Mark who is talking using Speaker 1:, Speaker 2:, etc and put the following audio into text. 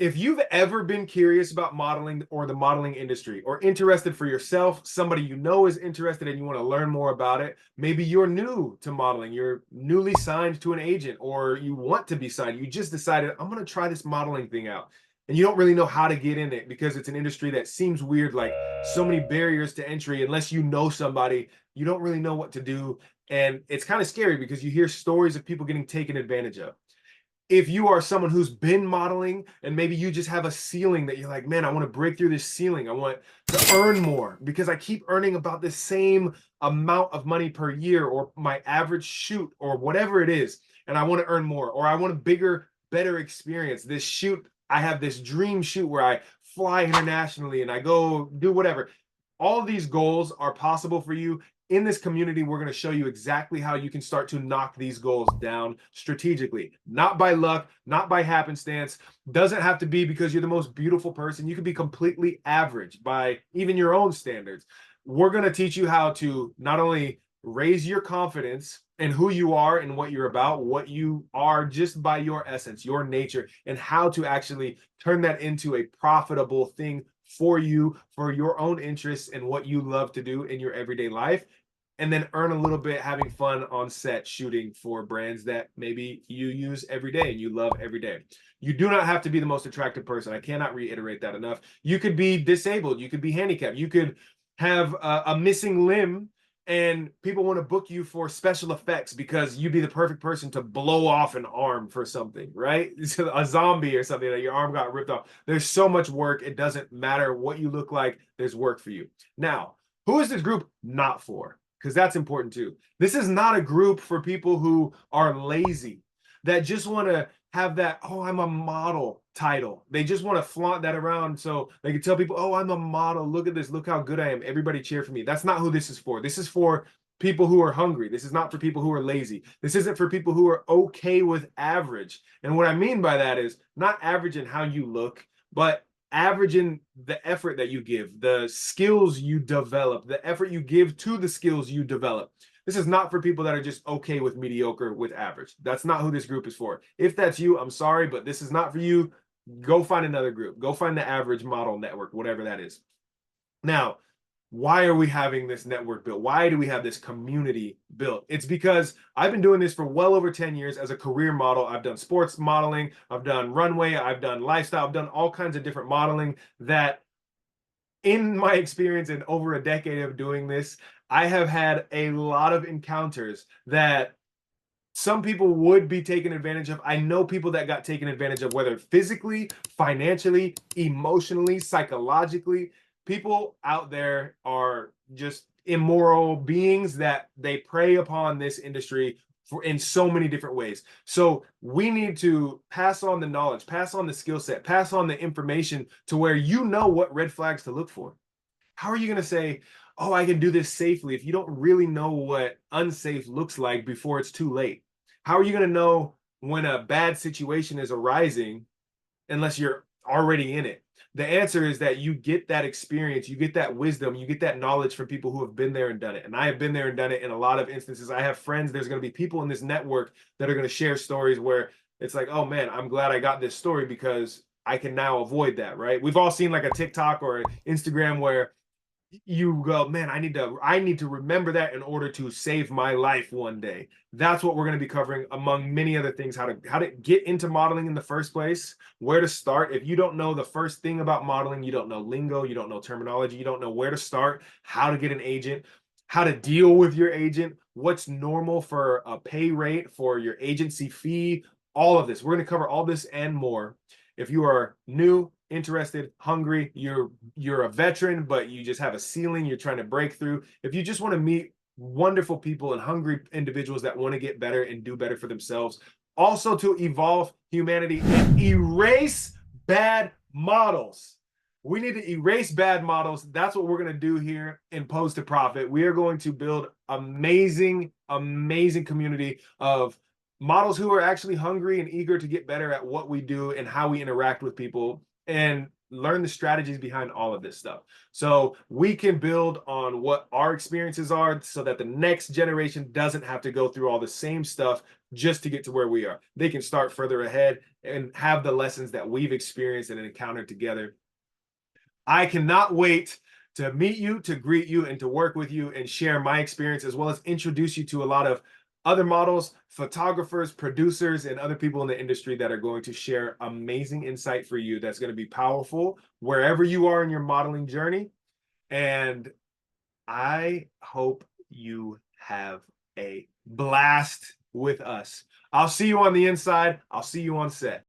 Speaker 1: If you've ever been curious about modeling or the modeling industry, or interested for yourself, somebody you know is interested and you want to learn more about it, maybe you're new to modeling, you're newly signed to an agent, or you want to be signed, you just decided, I'm going to try this modeling thing out. And you don't really know how to get in it because it's an industry that seems weird, like so many barriers to entry. Unless you know somebody, you don't really know what to do. And it's kind of scary because you hear stories of people getting taken advantage of. If you are someone who's been modeling and maybe you just have a ceiling that you're like, man, I want to break through this ceiling. I want to earn more because I keep earning about the same amount of money per year, or my average shoot, or whatever it is. And I want to earn more, or I want a bigger, better experience. This shoot, I have this dream shoot where I fly internationally and I go do whatever. All of these goals are possible for you. In this community, we're going to show you exactly how you can start to knock these goals down strategically, not by luck, not by happenstance. Doesn't have to be because you're the most beautiful person. You can be completely average by even your own standards. We're going to teach you how to not only raise your confidence in who you are and what you're about, what you are just by your essence, your nature, and how to actually turn that into a profitable thing for you, for your own interests and what you love to do in your everyday life, and then earn a little bit having fun on set shooting for brands that maybe you use every day and you love every day. You do not have to be the most attractive person. I cannot reiterate that enough. You could be disabled, you could be handicapped, you could have a missing limb, and people want to book you for special effects because you'd be the perfect person to blow off an arm for something, right? A zombie or something that your arm got ripped off. There's so much work. It doesn't matter what you look like. There's work for you. Now, who is this group not for? Because that's important too. This is not a group for people who are lazy, that just want to have that, oh, I'm a model title. They just want to flaunt that around so they can tell people, oh, I'm a model. Look at this. Look how good I am. Everybody cheer for me. That's not who this is for. This is for people who are hungry. This is not for people who are lazy. This isn't for people who are okay with average. And what I mean by that is not average in how you look, but average in the effort that you give, the skills you develop, the effort you give to the skills you develop. This is not for people that are just okay with mediocre, with average. That's not who this group is for. If that's you, I'm sorry, but this is not for you. Go find another group. Go find the average model network, whatever that is. Now, why are we having this network built? Why do we have this community built? It's because I've been doing this for well over 10 years as a career model. I've done sports modeling, I've done runway, I've done lifestyle, I've done all kinds of different modeling that, in my experience in over a decade of doing this, I have had a lot of encounters that some people would be taken advantage of. I know people that got taken advantage of, whether physically, financially, emotionally, psychologically. People out there are just immoral beings that they prey upon this industry for in so many different ways. So we need to pass on the knowledge, pass on the skill set, pass on the information to where you know what red flags to look for. How are you going to say, oh, I can do this safely, if you don't really know what unsafe looks like before it's too late? How are you going to know when a bad situation is arising unless you're already in it? The answer is that you get that experience, you get that wisdom, you get that knowledge from people who have been there and done it. And I have been there and done it in a lot of instances. I have friends, there's going to be people in this network that are going to share stories where it's like, oh man, I'm glad I got this story because I can now avoid that, right? We've all seen like a TikTok or an Instagram where you go, man, I need to remember that in order to save my life one day. That's what we're going to be covering, among many other things. How to get into modeling in the first place, where to start. If you don't know the first thing about modeling, you don't know lingo, you don't know terminology, you don't know where to start, how to get an agent, how to deal with your agent, what's normal for a pay rate for your agency fee, all of this. We're going to cover all this and more. If you are new, interested, hungry, you're a veteran, but you just have a ceiling you're trying to break through. If you just want to meet wonderful people and hungry individuals that want to get better and do better for themselves, also to evolve humanity and erase bad models. We need to erase bad models. That's what we're going to do here in Pose to Profit. We are going to build amazing, amazing community of models who are actually hungry and eager to get better at what we do and how we interact with people. And learn the strategies behind all of this stuff. So we can build on what our experiences are so that the next generation doesn't have to go through all the same stuff just to get to where we are. They can start further ahead and have the lessons that we've experienced and encountered together. I cannot wait to meet you, to greet you, and to work with you and share my experience, as well as introduce you to a lot of other models, photographers, producers, and other people in the industry that are going to share amazing insight for you that's going to be powerful wherever you are in your modeling journey. And I hope you have a blast with us. I'll see you on the inside. I'll see you on set.